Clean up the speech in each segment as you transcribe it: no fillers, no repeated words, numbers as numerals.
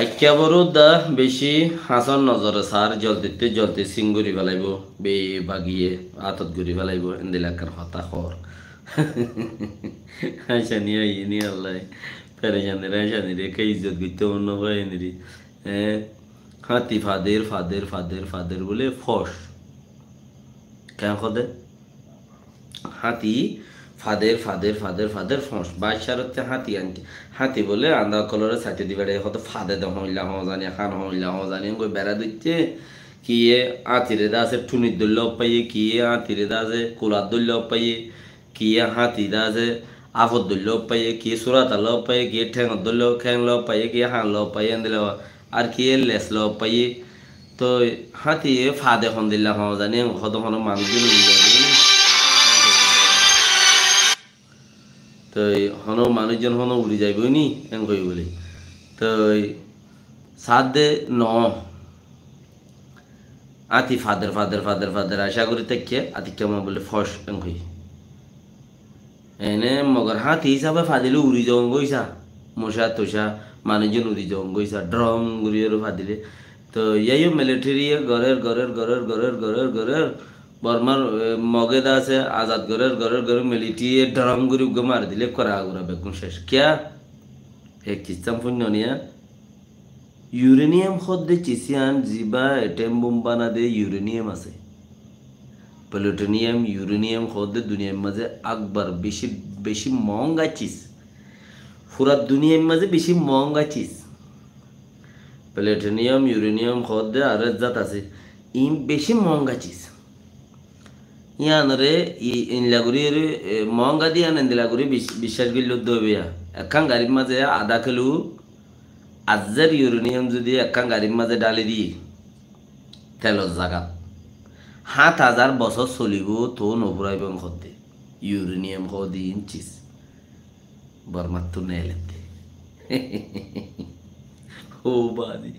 IKEA বড় দা বেশি হাসন নজরে সার জলদিতে জলদি সিঙ্গুরি ফেলাইব বে বাগিয়ে আতত গুড়ি ফেলাইব এন্দিলাকার হতা খর হাসানি আইনি আল্লাহ পেরেশানি রেশানি রে কে ইজ্জত করতে অন্য হয়নি রে হাতি ফাদের ফাদের ফাদের ফাদের বলে ফস কেন খদে হাতি ফাদের ফাদের ফাদের ফাদের ফস বাদশার হচ্ছে হাতি আনতে হাতি বলে আন্দা কলরে সাইতে দিবে হয়তো ফাদে দে হইলা হ জানি খান হইলা হ জানি কই বেড়া দিচ্ছে কি আতিরে দা আছে ঠুনির দল্য পাইয়ে কি আতিরে দা আছে কোলার দল্য পাইয়ে কি হাতি দা আছে আফত দল্য পাইয়ে কি সুরাত ল পাইয়ে কি ঠ্যাং দল্য খ্যাং ল পাইয়ে কি হান ল পাইয়ে দিল আর কি লেস ল পাইয়ে তো হাতি ফাদে খন দিলা হ জানি হদ হন মানুষ তো হন মানুষজন হন উড়ি যাইব নি এন কই বলি তো সাত দে ন আতি ফাদের ফাদের ফাদের ফাদের আশা করি থেকে আতি কেমন বলে ফস এন কই এনে মগর হাতি হিসাবে ফাদিলে উড়ি যাওয়া গইসা মশা তোষা মানুষজন উড়ি যাওয়া গইসা ড্রম গুড়িয়ে ফাদিলে তো ইয়াইও মিলিটারি ঘরের ঘরের ঘরের ঘরের ঘরের ঘরের বর্মার মগেদা আছে আজাদ ঘরের ঘরের ঘরের মিলিটারি ড্রাম গুড়ি উগে মার দিলে করা আগুরা বেগুন শেষ কিয়া এক চিস্তাম পুণ্য নিয়া ইউরেনিয়াম খদ্দে চিসিয়ান জিবা এটেম বোম বানা দে ইউরেনিয়াম আছে প্লুটোনিয়াম ইউরেনিয়াম খদ্দে দুনিয়ার মাঝে আকবার বেশি বেশি মহঙ্গা চিজ পুরা দুনিয়ার মাঝে বেশি মহঙ্গা চিজ প্লুটোনিয়াম ইউরেনিয়াম খদ্দে আর জাত আছে ইম বেশি মহঙ্গা চিজ ইয়ানরে ইনলাগুড়ি মহঙ্গা দিয়ে আনন্দিলাগুড়ি বিশ্বাস করলে দবিয়া একখান গাড়ির মাঝে আধা কিলো আজের ইউরেনিয়াম যদি একখান গাড়ির মাঝে ডালি দিই তেলর জায়গা ৭,০০০ বছর চলিব তো নপুরাইব করতে ইউরেনিয়াম দি ইঞ্চিস বর্মার তো নেলেতে ও বাদি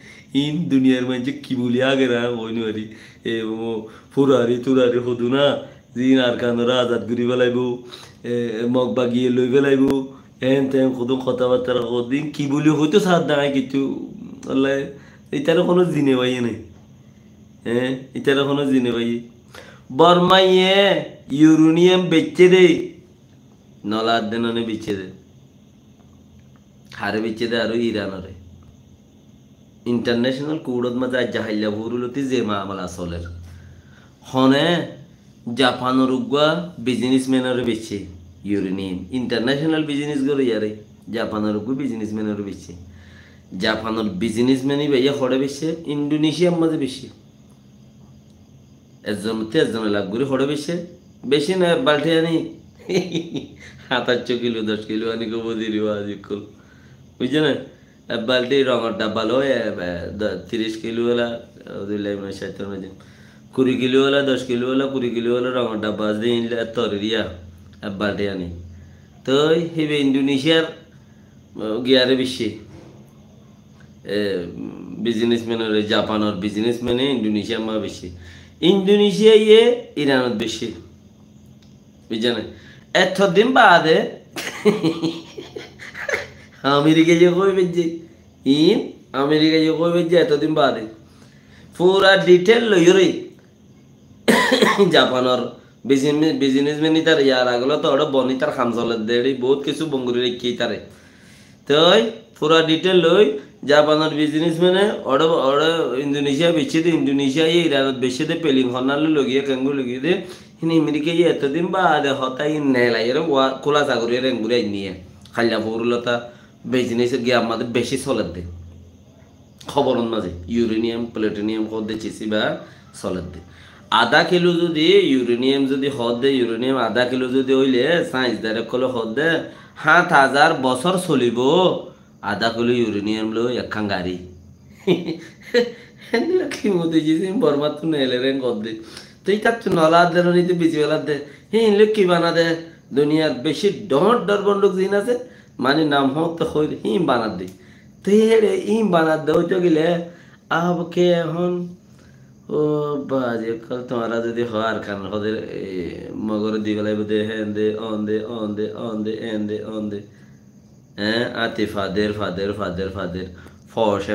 ইন দুনিয়ার মাঝে কি বলি আগে না ওইনারি এ ফুরারি তুরারি হদু না জিন আর কানরা আজাদ ঘুরি ফেলাইব মগ বাগিয়ে লই ফেলাইব হেন তেন কত কথাবার্তা দিন কি বলি হয়তো সার দাঁড়ায় কিছু আল্লাহ এটারও কোনো জিনে পাইয়ে নাই এটারও কোনো জিনে পাইয়ে বর্মাইয়ে ইউরেনিয়াম বেচে দে নলার দেনে বেচে দে হারে বেচে দে আরো ইরানরে ইন্টারন্যাশনাল কোর্টত মাঝে আজ জাহাইলা ভুরুলতি যে মামলা চলের হনে জাপানের উগুয়া বিজনেসম্যানের বেচে ইউরেনিয়াম ইন্টারন্যাশনাল বিজনেস করে ইয়ারে জাপানের উগু বিজনেসম্যানের বেচে জাপানের বিজনেসম্যানই ভাইয়া হরে বেশি ইন্ডোনেশিয়ার মাঝে বেশি একজন লাভ করে হরে বেশি না বাল্টি আনি ৭-৮ কিলো ১০ কিলো আনি কব দিও আজিকল বুঝছে না বাল্টি রঙের ডাব্বা লো ৩০ কিলোওয়ালা ২০ কিলোওয়ালা ১০ কিলোওয়ালা ২০ কিলোওয়ালা রঙের ডাব্বা দিন তরিয়া বাল্টি আনি তো হিবে ইন্ডোনেশিয়ার গিয়ারে বেশি বিজনেসম্যানের জাপানের বিজনেসম্যানে ইন্ডোনেশিয়ার মা বেশি ইন্ডোনেশিয়া ইয়ে ইরানত বেশি বুঝছে না এতদিন বাদে আমেরিকা যে কইবে যে আমেরিকা যে কইবে যে এতদিন বাদে পুরা ডিটেল লইরে জাপানের বিজনেসম্যান তার ইয়ার আগলো তো ওটা বনি তার খাম চলে দেড়ি বহুত কিছু বঙ্গুরি রেখে তারে তো পুরা ডিটেল লই জাপানের বিজনেসম্যানে ওটা ওটা ইন্দোনেশিয়া বেছে দে ইন্দোনেশিয়া ইরানত বেছে দে পেলিং হনাল লগিয়ে কেঙ্গু লগিয়ে দে হিনি আমেরিকা এতদিন বাদে হতাই নেলাই এর খোলা চাকরি রেঙ্গুরে নিয়ে খাল্লা পুরুলতা বিজনেস গিয়ে আমাদের বেশি চলে দে খবরের মাঝে ইউরেনিয়াম প্লুটোনিয়াম হদ দে চিসি বা চলে দে আধা কিলো যদি ইউরেনিয়াম যদি হদ দে ইউরেনিয়াম আধা কিলো যদি হইলে সাইন্স ডাইরেক্ট কলে হদ দে ৭,০০০ বছর চলিব আধা কিলো ইউরেনিয়াম লো একখান গাড়ি কি মতো বরমাত তো নেলে রেন কর দে তুই তার তো নলা দে নিতে বেশি বেলা দে লোক কি বানা দে দুনিয়ার বেশি ডর বন্দুক জিন আছে মানে নাম হোক তো হিম বানাত দে তুই হেরে ইম বানাত দে তো গেলে আবকে এখন ও বাজে কাল তোমারা যদি হওয়ার কারণ ওদের মগর দি বেলায় বোধে হেন দে অন দে অন দে অন দে এন দে অন দে আতি ফাদের ফাদের ফাদের ফাদের ফস